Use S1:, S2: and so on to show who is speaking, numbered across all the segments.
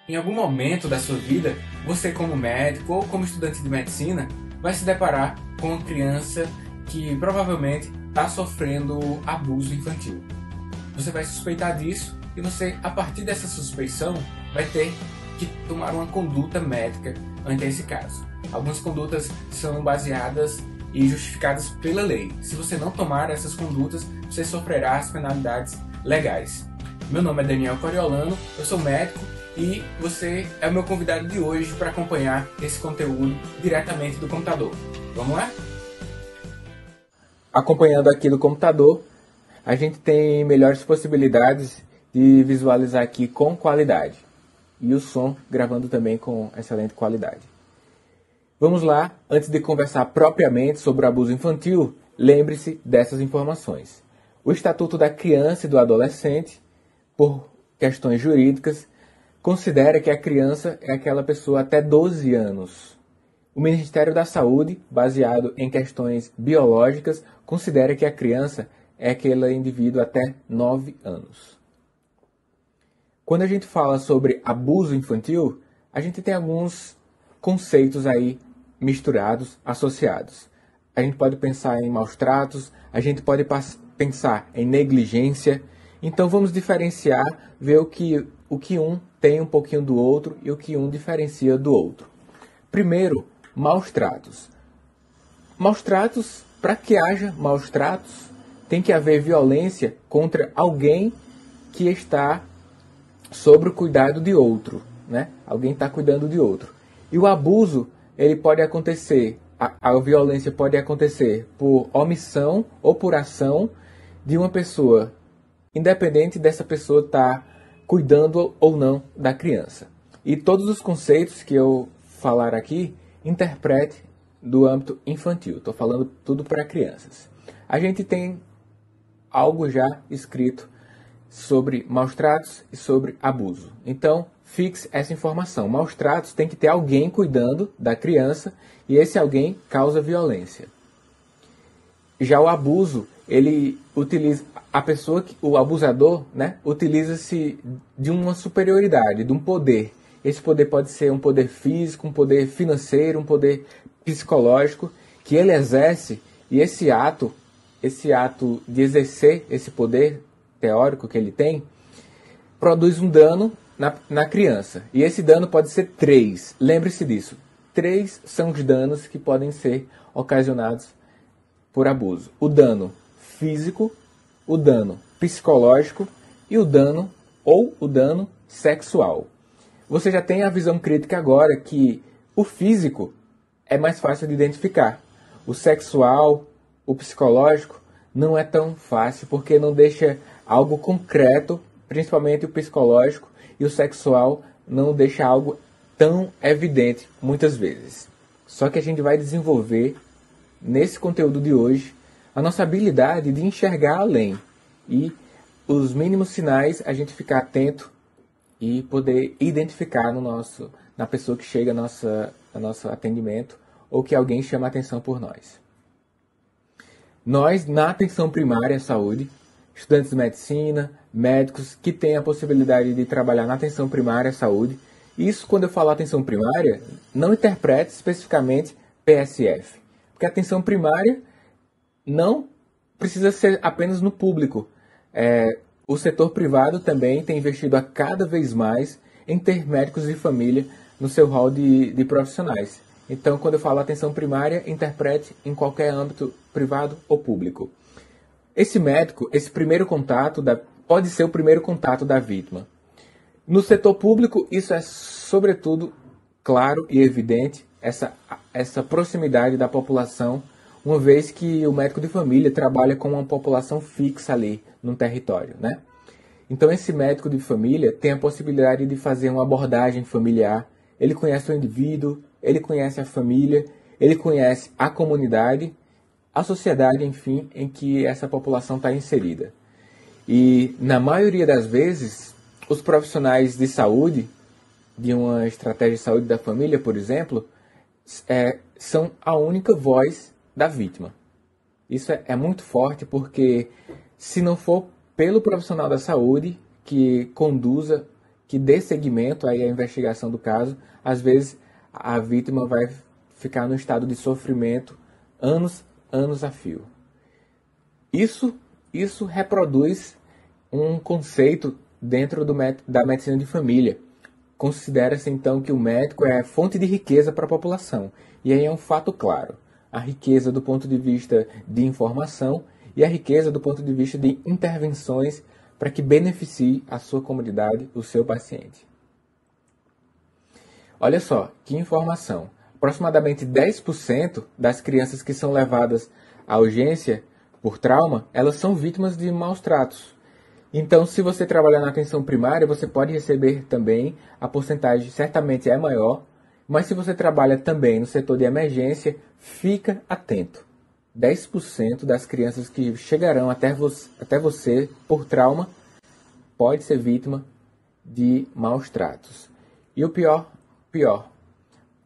S1: Em algum momento da sua vida, você como médico ou como estudante de medicina vai se deparar com uma criança que provavelmente está sofrendo abuso infantil. Você vai suspeitar disso e você, a partir dessa suspeição, vai ter que tomar uma conduta médica ante esse caso. Algumas condutas são baseadas e justificadas pela lei. Se você não tomar essas condutas, você sofrerá as penalidades legais. Meu nome é Daniel Coriolano, eu sou médico e você é o meu convidado de hoje para acompanhar esse conteúdo diretamente do computador. Vamos lá? Acompanhando aqui do computador, a gente tem melhores possibilidades de visualizar aqui com qualidade. E o som gravando também com excelente qualidade. Vamos lá, antes de conversar propriamente sobre o abuso infantil, lembre-se dessas informações. O Estatuto da Criança e do Adolescente, por questões jurídicas, considera que a criança é aquela pessoa até 12 anos. O Ministério da Saúde, baseado em questões biológicas, considera que a criança é aquele indivíduo até 9 anos. Quando a gente fala sobre abuso infantil, a gente tem alguns conceitos aí misturados, associados. A gente pode pensar em maus tratos, a gente pode pensar em negligência. Então vamos diferenciar, ver o que um tem um pouquinho do outro e o que um diferencia do outro. Primeiro, maus tratos. Maus tratos, para que haja maus tratos, tem que haver violência contra alguém que está sob o cuidado de outro, né? Alguém está cuidando de outro. E o abuso, ele pode acontecer, a violência pode acontecer por omissão ou por ação de uma pessoa, independente dessa pessoa estar cuidando ou não da criança. E todos os conceitos que eu falar aqui, interprete do âmbito infantil. Estou falando tudo para crianças. A gente tem algo já escrito sobre maus tratos e sobre abuso. Então, fixe essa informação. Maus tratos tem que ter alguém cuidando da criança e esse alguém causa violência. Já o abuso, ele utiliza o abusador, né, utiliza-se de uma superioridade, de um poder. Esse poder pode ser um poder físico, um poder financeiro, um poder psicológico que ele exerce e esse ato de exercer esse poder teórico que ele tem, produz um dano na criança. E esse dano pode ser 3. Lembre-se disso. 3 são os danos que podem ser ocasionados por abuso. O dano físico, o dano psicológico e o dano sexual. Você já tem a visão crítica agora que o físico é mais fácil de identificar. O sexual, o psicológico, não é tão fácil porque não deixa algo concreto, principalmente o psicológico, e o sexual não deixa algo tão evidente muitas vezes. Só que a gente vai desenvolver, nesse conteúdo de hoje, a nossa habilidade de enxergar além. E os mínimos sinais a gente ficar atento e poder identificar na pessoa que chega ao nosso atendimento ou que alguém chama a atenção por nós. Nós, na atenção primária à saúde, estudantes de medicina, médicos que têm a possibilidade de trabalhar na atenção primária à saúde. Isso, quando eu falo atenção primária, não interprete especificamente PSF. Porque a atenção primária não precisa ser apenas no público. O setor privado também tem investido a cada vez mais em ter médicos de família no seu hall de profissionais. Então, quando eu falo atenção primária, interprete em qualquer âmbito privado ou público. Esse médico, esse primeiro contato, pode ser o primeiro contato da vítima. No setor público, isso é sobretudo claro e evidente, essa proximidade da população, uma vez que o médico de família trabalha com uma população fixa ali no território, né? Então esse médico de família tem a possibilidade de fazer uma abordagem familiar, ele conhece o indivíduo, ele conhece a família, ele conhece a comunidade, a sociedade, enfim, em que essa população está inserida. E, na maioria das vezes, os profissionais de saúde, de uma estratégia de saúde da família, por exemplo, são a única voz da vítima. Isso é muito forte porque, se não for pelo profissional da saúde que conduza, que dê seguimento aí à investigação do caso, às vezes a vítima vai ficar no estado de sofrimento anos a fio. Isso reproduz um conceito dentro da medicina de família. Considera-se então que o médico é fonte de riqueza para a população. E aí é um fato claro. A riqueza do ponto de vista de informação e a riqueza do ponto de vista de intervenções para que beneficie a sua comunidade, o seu paciente. Olha só, que informação. Aproximadamente 10% das crianças que são levadas à urgência por trauma, elas são vítimas de maus tratos. Então, se você trabalhar na atenção primária, você pode receber também, a porcentagem certamente é maior, mas se você trabalha também no setor de emergência, fica atento. 10% das crianças que chegarão até você por trauma pode ser vítima de maus tratos. E o pior,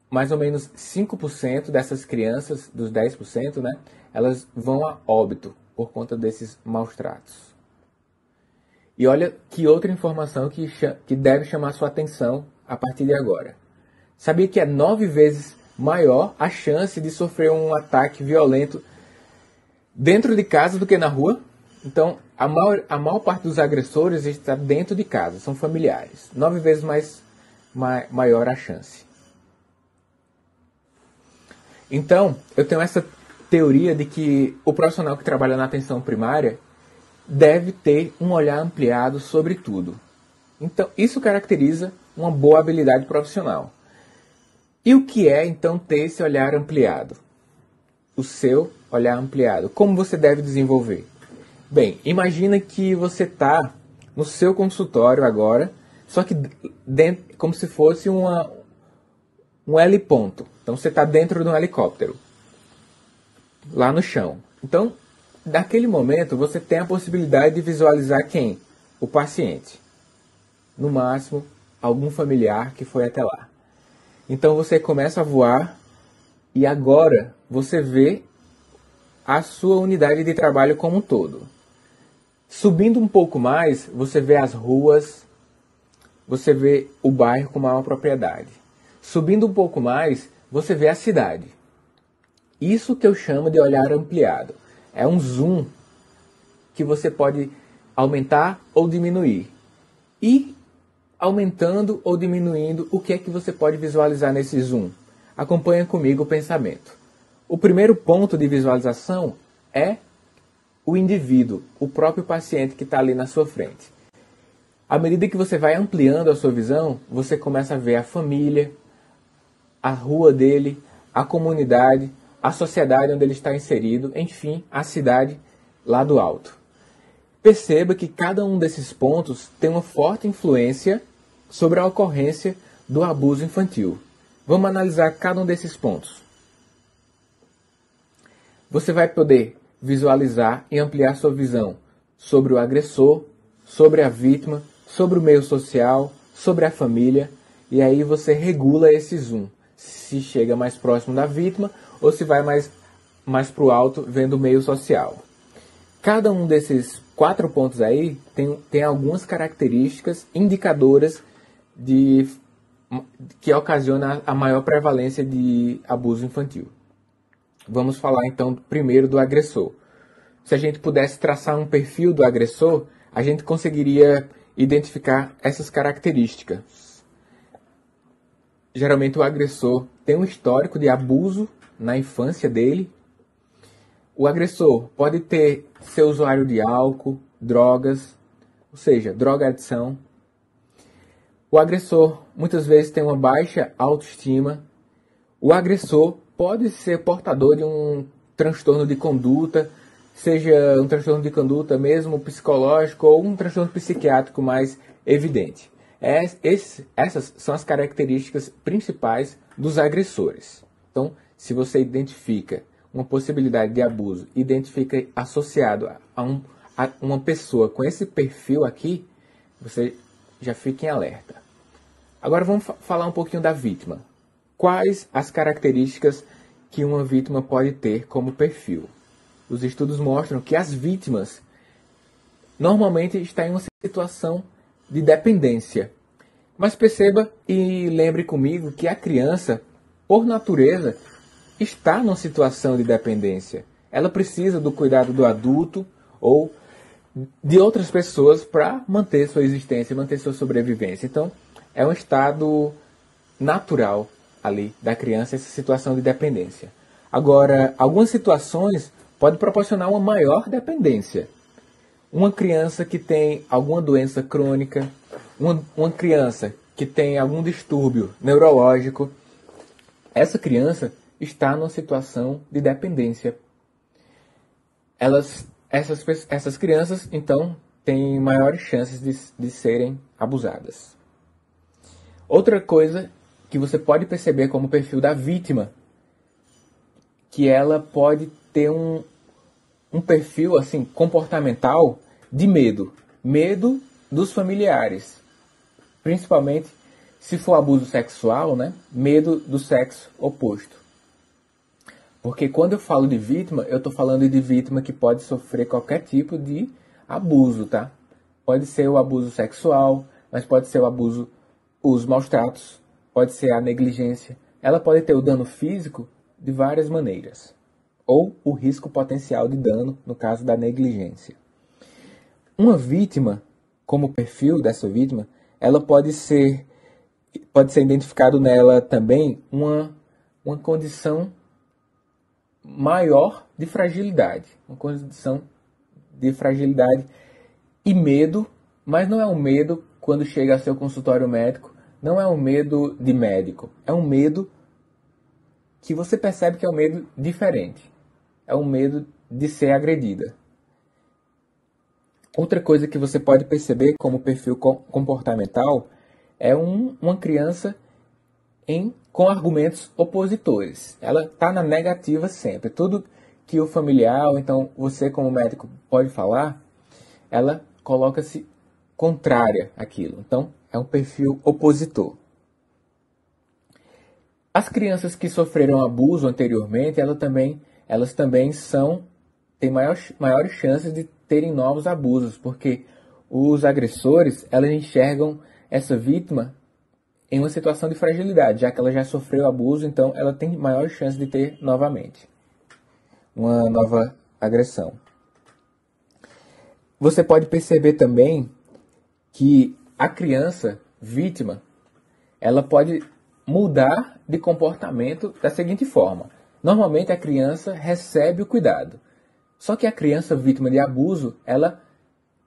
S1: mais ou menos 5% dessas crianças, dos 10%, né, elas vão a óbito por conta desses maus tratos. E olha que outra informação que deve chamar sua atenção a partir de agora. Sabia que é 9 vezes maior a chance de sofrer um ataque violento dentro de casa do que na rua? Então, a maior parte dos agressores está dentro de casa, são familiares. 9 vezes maior a chance. Então, eu tenho essa teoria de que o profissional que trabalha na atenção primária deve ter um olhar ampliado sobre tudo. Então, isso caracteriza uma boa habilidade profissional. E o que é, então, ter esse olhar ampliado? O seu olhar ampliado. Como você deve desenvolver? Bem, imagina que você está no seu consultório agora, só que dentro, como se fosse um heliponto. Então, você está dentro de um helicóptero, lá no chão. Então, naquele momento, você tem a possibilidade de visualizar quem? O paciente. No máximo, algum familiar que foi até lá. Então, você começa a voar e agora você vê a sua unidade de trabalho como um todo. Subindo um pouco mais, você vê as ruas, você vê o bairro com maior propriedade. Subindo um pouco mais, você vê a cidade. Isso que eu chamo de olhar ampliado. É um zoom que você pode aumentar ou diminuir. E aumentando ou diminuindo, o que é que você pode visualizar nesse zoom? Acompanha comigo o pensamento. O primeiro ponto de visualização é o indivíduo, o próprio paciente que está ali na sua frente. À medida que você vai ampliando a sua visão, você começa a ver a família, a rua dele, a comunidade, a sociedade onde ele está inserido, enfim, a cidade lá do alto. Perceba que cada um desses pontos tem uma forte influência sobre a ocorrência do abuso infantil. Vamos analisar cada um desses pontos. Você vai poder visualizar e ampliar sua visão sobre o agressor, sobre a vítima, sobre o meio social, sobre a família, e aí você regula esse zoom. Se chega mais próximo da vítima ou se vai mais para o alto, vendo o meio social. Cada um desses 4 pontos aí tem algumas características indicadoras que ocasiona a maior prevalência de abuso infantil. Vamos falar então primeiro do agressor. Se a gente pudesse traçar um perfil do agressor, a gente conseguiria identificar essas características. Geralmente o agressor tem um histórico de abuso na infância dele. O agressor pode ser usuário de álcool, drogas, ou seja, drogadição. O agressor muitas vezes tem uma baixa autoestima. O agressor pode ser portador de um transtorno de conduta, seja um transtorno de conduta mesmo psicológico ou um transtorno psiquiátrico mais evidente. Essas são as características principais dos agressores. Então, se você identifica uma possibilidade de abuso, identifica associado a uma pessoa com esse perfil aqui, você já fica em alerta. Agora vamos falar um pouquinho da vítima. Quais as características que uma vítima pode ter como perfil? Os estudos mostram que as vítimas normalmente estão em uma situação de dependência. Mas perceba e lembre comigo que a criança, por natureza, está numa situação de dependência. Ela precisa do cuidado do adulto ou de outras pessoas para manter sua existência, manter sua sobrevivência. Então, é um estado natural ali da criança essa situação de dependência. Agora, algumas situações podem proporcionar uma maior dependência. Uma criança que tem alguma doença crônica, uma criança que tem algum distúrbio neurológico, essa criança está numa situação de dependência. Essas crianças, então, têm maiores chances de serem abusadas. Outra coisa que você pode perceber como perfil da vítima, que ela pode ter um perfil assim comportamental de medo. Medo dos familiares. Principalmente se for abuso sexual, né? Medo do sexo oposto. Porque quando eu falo de vítima, eu estou falando de vítima que pode sofrer qualquer tipo de abuso, tá? Pode ser o abuso sexual, mas pode ser o abuso, os maus tratos, pode ser a negligência. Ela pode ter o dano físico de várias maneiras. Ou o risco potencial de dano, no caso da negligência. Uma vítima, como perfil dessa vítima, ela pode ser identificado nela também uma condição maior de fragilidade. Uma condição de fragilidade e medo, mas não é um medo quando chega a seu consultório médico, não é um medo de médico, é um medo que você percebe que é um medo diferente. É um medo de ser agredida. Outra coisa que você pode perceber como perfil comportamental é uma criança com argumentos opositores. Ela está na negativa sempre. Tudo que o familiar, ou então você como médico pode falar, ela coloca-se contrária àquilo. Então, é um perfil opositor. As crianças que sofreram abuso anteriormente, elas também têm maiores chances de terem novos abusos, porque os agressores, elas enxergam essa vítima em uma situação de fragilidade, já que ela já sofreu abuso, então ela tem maior chance de ter novamente uma nova agressão. Você pode perceber também que a criança vítima, ela pode mudar de comportamento da seguinte forma. Normalmente a criança recebe o cuidado. Só que a criança vítima de abuso, ela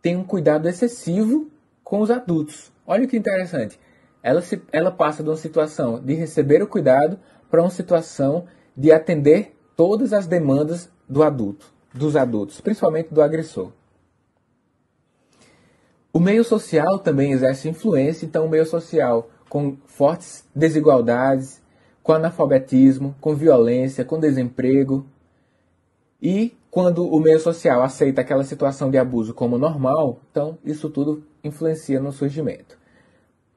S1: tem um cuidado excessivo com os adultos. Olha que interessante. Ela passa de uma situação de receber o cuidado para uma situação de atender todas as demandas dos adultos, principalmente do agressor. O meio social também exerce influência, então o meio social com fortes desigualdades, com analfabetismo, com violência, com desemprego. E quando o meio social aceita aquela situação de abuso como normal, então isso tudo influencia no surgimento.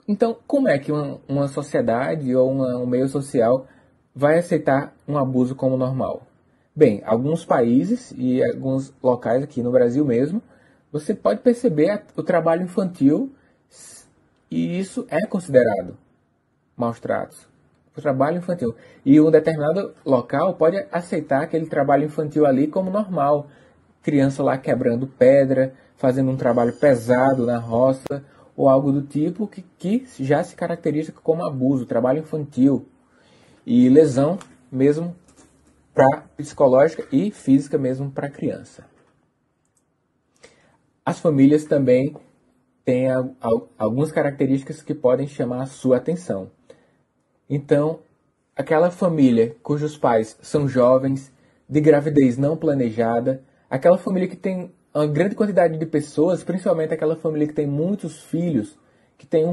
S1: Então, como é que uma sociedade ou um meio social vai aceitar um abuso como normal? Bem, alguns países e alguns locais aqui no Brasil mesmo, você pode perceber o trabalho infantil e isso é considerado maus tratos. O trabalho infantil. E um determinado local pode aceitar aquele trabalho infantil ali como normal. Criança lá quebrando pedra, fazendo um trabalho pesado na roça, ou algo do tipo que já se caracteriza como abuso, trabalho infantil. E lesão mesmo psicológica e física mesmo para a criança. As famílias também têm algumas características que podem chamar a sua atenção. Então, aquela família cujos pais são jovens, de gravidez não planejada, aquela família que tem uma grande quantidade de pessoas, principalmente aquela família que tem muitos filhos, que tem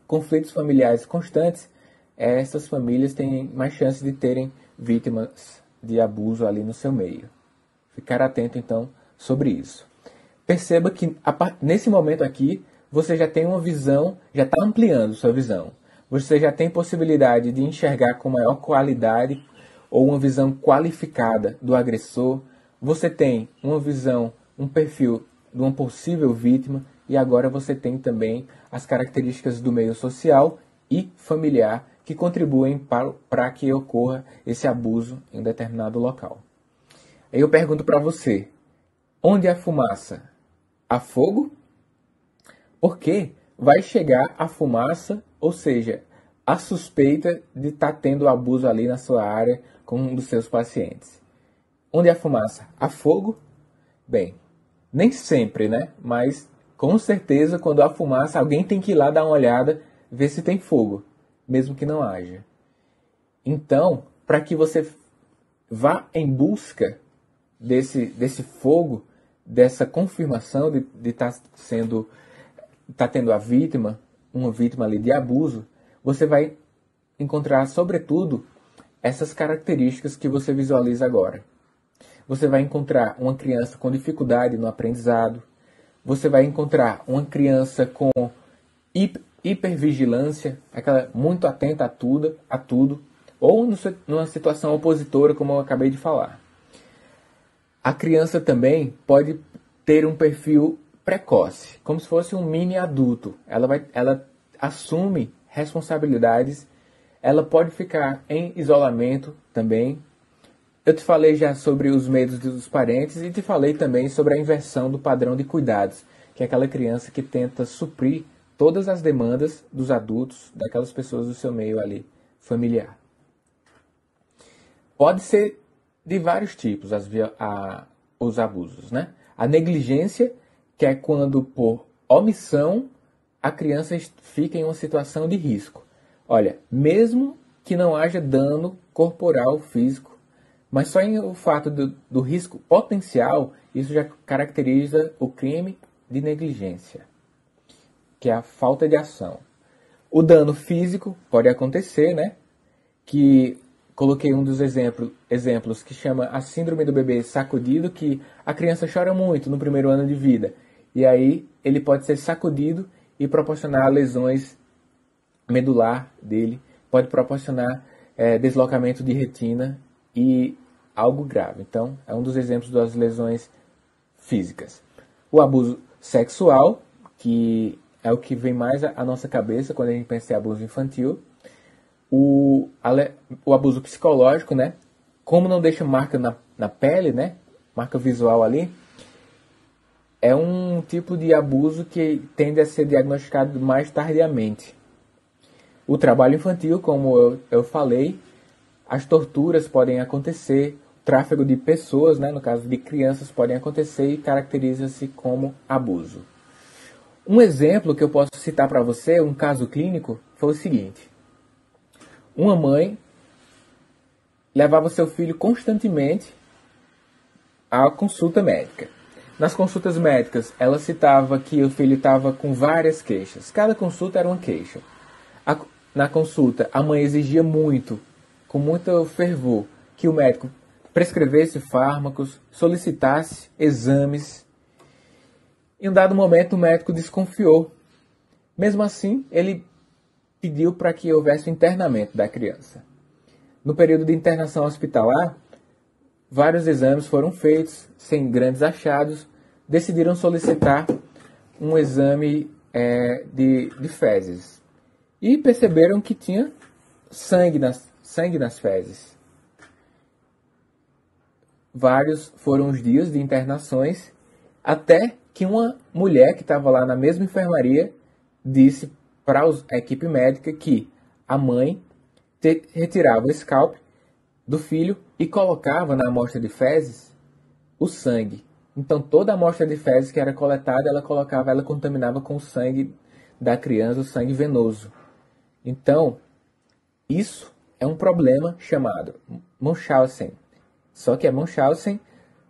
S1: conflitos familiares constantes, essas famílias têm mais chances de terem vítimas de abuso ali no seu meio. Ficar atento, então, sobre isso. Perceba que, nesse momento aqui, você já tem uma visão, já está ampliando sua visão. Você já tem possibilidade de enxergar com maior qualidade ou uma visão qualificada do agressor. Você tem uma visão, um perfil de uma possível vítima e agora você tem também as características do meio social e familiar que contribuem para que ocorra esse abuso em determinado local. Aí eu pergunto para você, onde há fumaça, há fogo? Porque vai chegar a fumaça, ou seja, a suspeita de estar tendo abuso ali na sua área com um dos seus pacientes. Onde há fumaça, há fogo? Bem, nem sempre, né? Mas com certeza quando há fumaça, alguém tem que ir lá dar uma olhada, ver se tem fogo, mesmo que não haja. Então, para que você vá em busca desse fogo, dessa confirmação de estar tendo a vítima, uma vítima ali de abuso, você vai encontrar, sobretudo, essas características que você visualiza agora. Você vai encontrar uma criança com dificuldade no aprendizado, você vai encontrar uma criança com hipervigilância, aquela muito atenta a tudo, ou numa situação opositora, como eu acabei de falar. A criança também pode ter um perfil precoce, como se fosse um mini adulto. Ela assume responsabilidades, ela pode ficar em isolamento também. Eu te falei já sobre os medos dos parentes e te falei também sobre a inversão do padrão de cuidados, que é aquela criança que tenta suprir todas as demandas dos adultos, daquelas pessoas do seu meio ali familiar. Pode ser de vários tipos os abusos, né? A negligência, que é quando por omissão a criança fica em uma situação de risco. Olha, mesmo que não haja dano corporal, físico, mas só em o fato do risco potencial, isso já caracteriza o crime de negligência, que é a falta de ação. O dano físico pode acontecer, né? Que coloquei um dos exemplos que chama a síndrome do bebê sacudido, que a criança chora muito no primeiro ano de vida. E aí ele pode ser sacudido e proporcionar lesões medular dele, pode proporcionar deslocamento de retina e algo grave. Então, é um dos exemplos das lesões físicas. O abuso sexual, que é o que vem mais à nossa cabeça quando a gente pensa em abuso infantil. O abuso psicológico, né? Como não deixa marca na pele, né? Marca visual ali, é um tipo de abuso que tende a ser diagnosticado mais tardiamente. O trabalho infantil, como eu falei, as torturas podem acontecer, o tráfego de pessoas, né? No caso de crianças, podem acontecer e caracteriza-se como abuso. Um exemplo que eu posso citar para você, um caso clínico, foi o seguinte. Uma mãe levava seu filho constantemente à consulta médica. Nas consultas médicas, ela citava que o filho estava com várias queixas. Cada consulta era uma queixa. Na consulta, a mãe exigia muito, com muito fervor, que o médico prescrevesse fármacos, solicitasse exames. Em um dado momento, o médico desconfiou. Mesmo assim, ele pediu para que houvesse o internamento da criança. No período de internação hospitalar, vários exames foram feitos, sem grandes achados. Decidiram solicitar um exame de fezes. E perceberam que tinha sangue nas fezes. Vários foram os dias de internações, até que uma mulher que estava lá na mesma enfermaria disse para a equipe médica que a mãe retirava o scalp do filho e colocava na amostra de fezes o sangue. Então toda a amostra de fezes que era coletada, ela contaminava com o sangue da criança, o sangue venoso. Então, isso é um problema chamado Munchausen. Só que é Munchausen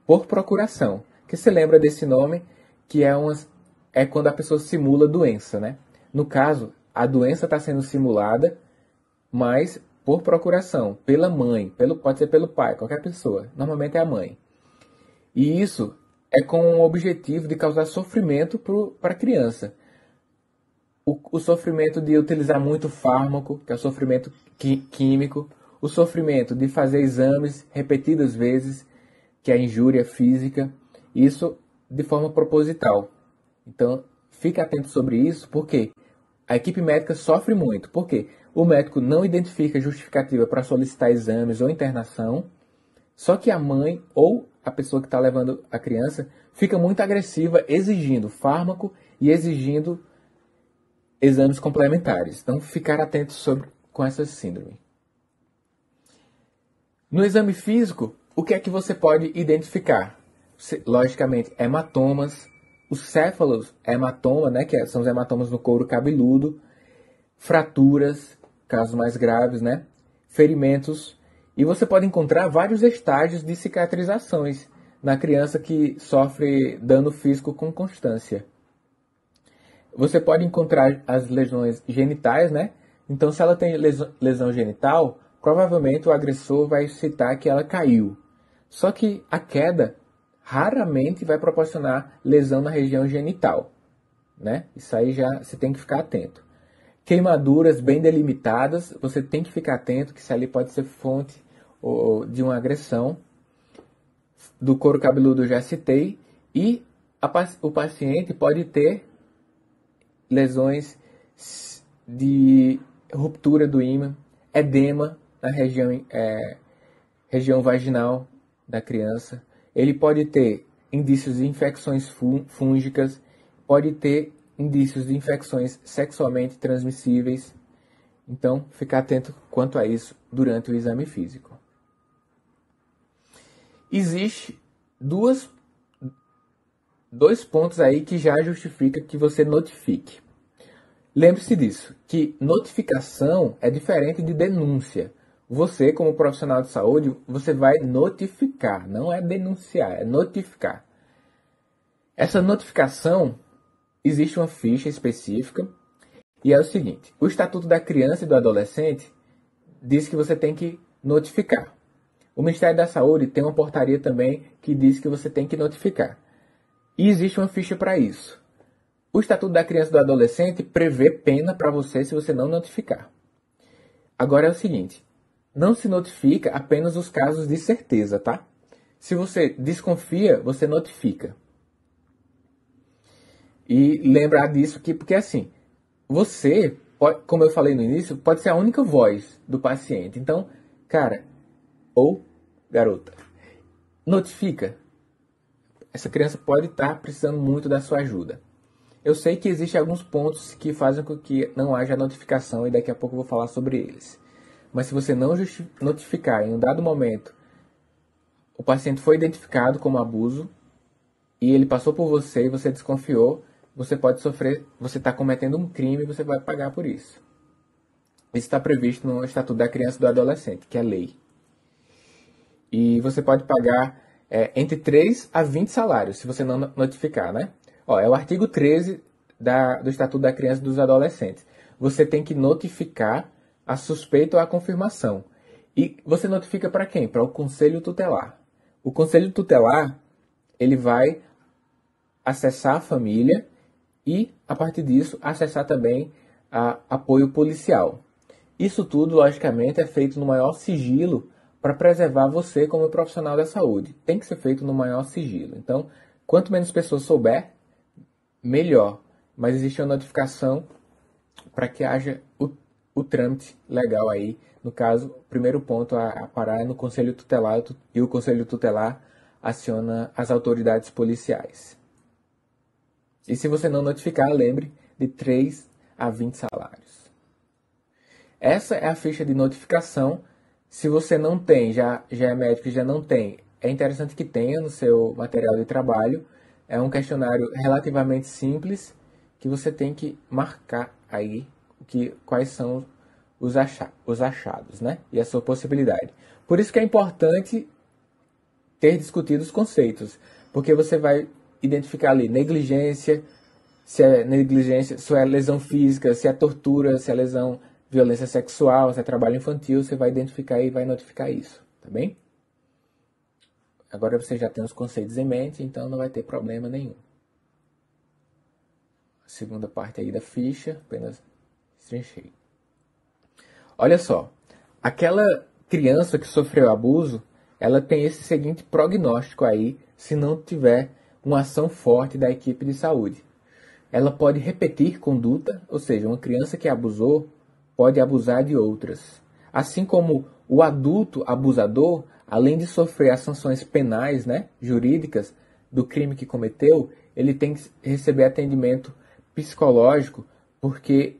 S1: por procuração. Que se lembra desse nome, que é quando a pessoa simula doença, né? No caso, a doença está sendo simulada, mas por procuração, pela mãe, pode ser pelo pai, qualquer pessoa. Normalmente é a mãe. E isso é com o objetivo de causar sofrimento para a criança. O sofrimento de utilizar muito fármaco, que é o sofrimento químico, o sofrimento de fazer exames repetidas vezes, que é a injúria física, isso de forma proposital. Então, fique atento sobre isso, porque a equipe médica sofre muito. Porque o médico não identifica justificativa para solicitar exames ou internação, só que a mãe ou a pessoa que está levando a criança fica muito agressiva, exigindo fármaco e exigindo exames complementares. Então, ficar atento com essa síndrome. No exame físico, o que é que você pode identificar? Logicamente, hematomas, os céfalos, hematoma, né, que são os hematomas no couro cabeludo, fraturas, casos mais graves, né, ferimentos, e você pode encontrar vários estágios de cicatrizações na criança que sofre dano físico com constância. Você pode encontrar as lesões genitais, né? Então, se ela tem lesão genital, provavelmente o agressor vai citar que ela caiu. Só que a queda raramente vai proporcionar lesão na região genital, né? Isso aí já você tem que ficar atento. Queimaduras bem delimitadas, você tem que ficar atento que isso ali pode ser fonte de uma agressão. Do couro cabeludo eu já citei. E o paciente pode ter lesões de ruptura do ímã, edema na região vaginal da criança. Ele pode ter indícios de infecções fúngicas, pode ter indícios de infecções sexualmente transmissíveis. Então, ficar atento quanto a isso durante o exame físico. Existe dois pontos aí que já justifica que você notifique. Lembre-se disso, que notificação é diferente de denúncia. Você, como profissional de saúde, você vai notificar, não é denunciar, é notificar. Essa notificação, existe uma ficha específica, e é o seguinte: o Estatuto da Criança e do Adolescente diz que você tem que notificar. O Ministério da Saúde tem uma portaria também que diz que você tem que notificar. E existe uma ficha para isso. O Estatuto da Criança e do Adolescente prevê pena para você se você não notificar. Agora é o seguinte: não se notifica apenas os casos de certeza, tá? Se você desconfia, você notifica. E lembrar disso porque assim, você, como eu falei no início, pode ser a única voz do paciente. Então, cara, ou garota, notifica. Essa criança pode estar precisando muito da sua ajuda. Eu sei que existem alguns pontos que fazem com que não haja notificação e daqui a pouco eu vou falar sobre eles. Mas se você não notificar em um dado momento, o paciente foi identificado como abuso e ele passou por você e você desconfiou, você pode sofrer, você está cometendo um crime e você vai pagar por isso. Isso está previsto no Estatuto da Criança e do Adolescente, que é lei. E você pode pagar entre 3 a 20 salários, se você não notificar, né? É o artigo 13 do Estatuto da Criança e dos Adolescentes. Você tem que notificar a suspeita ou a confirmação. E você notifica para quem? Para o Conselho Tutelar. O Conselho Tutelar, ele vai acessar a família e, a partir disso, acessar também apoio policial. Isso tudo, logicamente, é feito no maior sigilo para preservar você como profissional da saúde. Tem que ser feito no maior sigilo. Então, quanto menos pessoas souber, melhor. Mas existe uma notificação para que haja o trâmite legal aí. No caso, o primeiro ponto a parar é no Conselho Tutelar e o Conselho Tutelar aciona as autoridades policiais. E se você não notificar, lembre de 3 a 20 salários. Essa é a ficha de notificação. Se você não tem, já é médico e já não tem, é interessante que tenha no seu material de trabalho. É um questionário relativamente simples que você tem que marcar aí quais são os achados, né? E a sua possibilidade. Por isso que é importante ter discutido os conceitos, porque você vai identificar ali negligência, se é lesão física, se é tortura, se é lesão, violência sexual, se é trabalho infantil, você vai identificar e vai notificar isso, tá bem? Agora você já tem os conceitos em mente, então não vai ter problema nenhum. A segunda parte aí da ficha, apenas estrinchei. Olha só, aquela criança que sofreu abuso, ela tem esse seguinte prognóstico aí, se não tiver uma ação forte da equipe de saúde. ela pode repetir conduta, ou seja, uma criança que abusou pode abusar de outras. Assim como o adulto abusador, além de sofrer as sanções penais, né, jurídicas do crime que cometeu, ele tem que receber atendimento psicológico, porque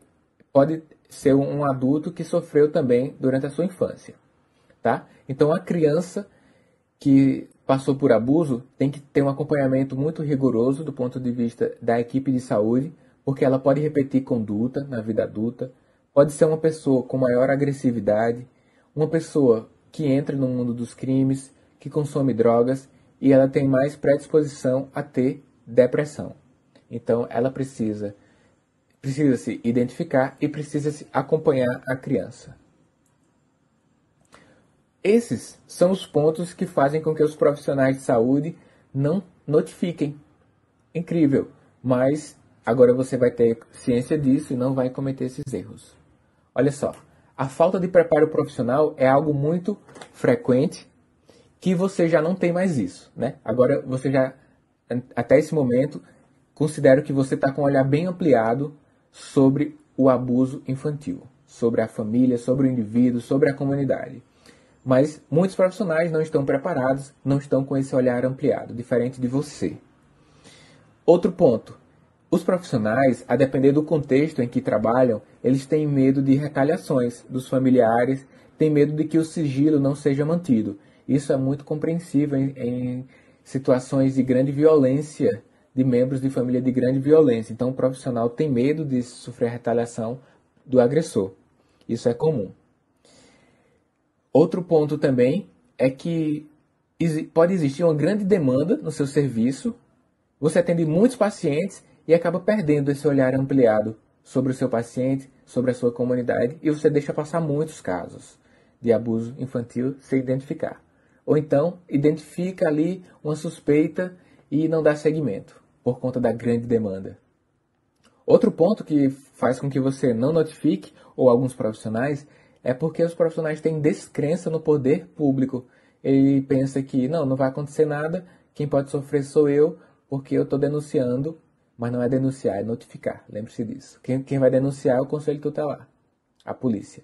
S1: pode ser um adulto que sofreu também durante a sua infância. Tá? Então, a criança que passou por abuso tem que ter um acompanhamento muito rigoroso do ponto de vista da equipe de saúde, porque ela pode repetir conduta na vida adulta, pode ser uma pessoa com maior agressividade, uma pessoa que entra no mundo dos crimes, que consome drogas e ela tem mais predisposição a ter depressão. Então, ela precisa se identificar e precisa se acompanhar a criança. Esses são os pontos que fazem com que os profissionais de saúde não notifiquem. Incrível, mas agora você vai ter ciência disso e não vai cometer esses erros. Olha só, a falta de preparo profissional é algo muito frequente que você já não tem mais isso, né? Agora você já, até esse momento, considero que você está com um olhar bem ampliado sobre o abuso infantil, sobre a família, sobre o indivíduo, sobre a comunidade. Mas muitos profissionais não estão preparados, não estão com esse olhar ampliado, diferente de você. Outro ponto. Os profissionais, a depender do contexto em que trabalham, eles têm medo de retaliações dos familiares, têm medo de que o sigilo não seja mantido. Isso é muito compreensível em situações de grande violência, de membros de família de grande violência. Então, o profissional tem medo de sofrer retaliação do agressor. Isso é comum. Outro ponto também é que pode existir uma grande demanda no seu serviço, você atende muitos pacientes e acaba perdendo esse olhar ampliado sobre o seu paciente, sobre a sua comunidade, e você deixa passar muitos casos de abuso infantil sem identificar. Ou então, identifica ali uma suspeita e não dá seguimento, por conta da grande demanda. Outro ponto que faz com que você não notifique, ou alguns profissionais, é porque os profissionais têm descrença no poder público. Ele pensa que não vai acontecer nada, quem pode sofrer sou eu, porque eu estou denunciando, mas não é denunciar, é notificar. Lembre-se disso. Quem vai denunciar é o Conselho Tutelar, a polícia.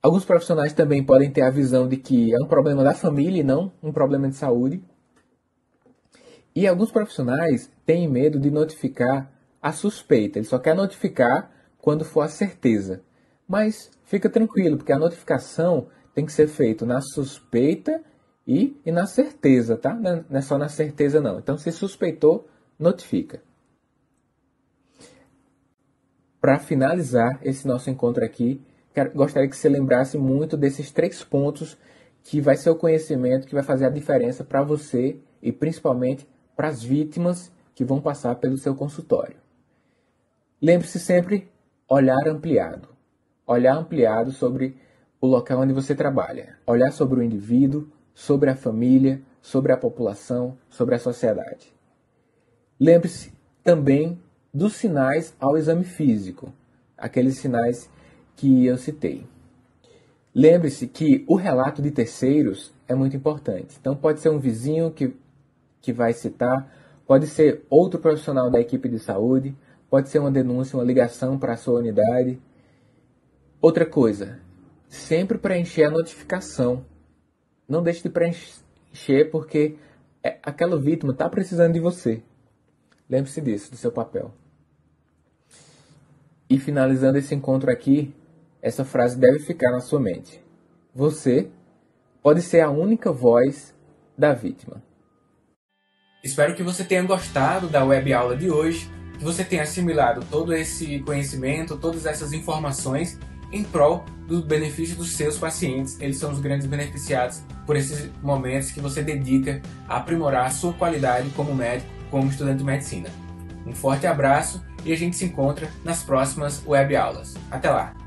S1: Alguns profissionais também podem ter a visão de que é um problema da família e não um problema de saúde. E alguns profissionais têm medo de notificar a suspeita. Ele só quer notificar quando for a certeza. Mas fica tranquilo, porque a notificação tem que ser feita na suspeita e na certeza, tá? Não é só na certeza, não. Então, se suspeitou, notifica. Para finalizar esse nosso encontro aqui, gostaria que você lembrasse muito desses 3 pontos que vai ser o conhecimento que vai fazer a diferença para você e principalmente para as vítimas que vão passar pelo seu consultório. Lembre-se sempre, olhar ampliado. Olhar ampliado sobre o local onde você trabalha. Olhar sobre o indivíduo, sobre a família, sobre a população, sobre a sociedade. Lembre-se também dos sinais ao exame físico. Aqueles sinais que eu citei. Lembre-se que o relato de terceiros é muito importante. Então pode ser um vizinho que vai citar, pode ser outro profissional da equipe de saúde, pode ser uma denúncia, uma ligação para a sua unidade. Outra coisa, sempre preencher a notificação. Não deixe de preencher porque aquela vítima está precisando de você. Lembre-se disso, do seu papel. E finalizando esse encontro aqui, essa frase deve ficar na sua mente. Você pode ser a única voz da vítima. Espero que você tenha gostado da web aula de hoje, que você tenha assimilado todo esse conhecimento, todas essas informações em prol do benefício dos seus pacientes. Eles são os grandes beneficiados por esses momentos que você dedica a aprimorar a sua qualidade como médico, como estudante de medicina. Um forte abraço e a gente se encontra nas próximas web aulas. Até lá!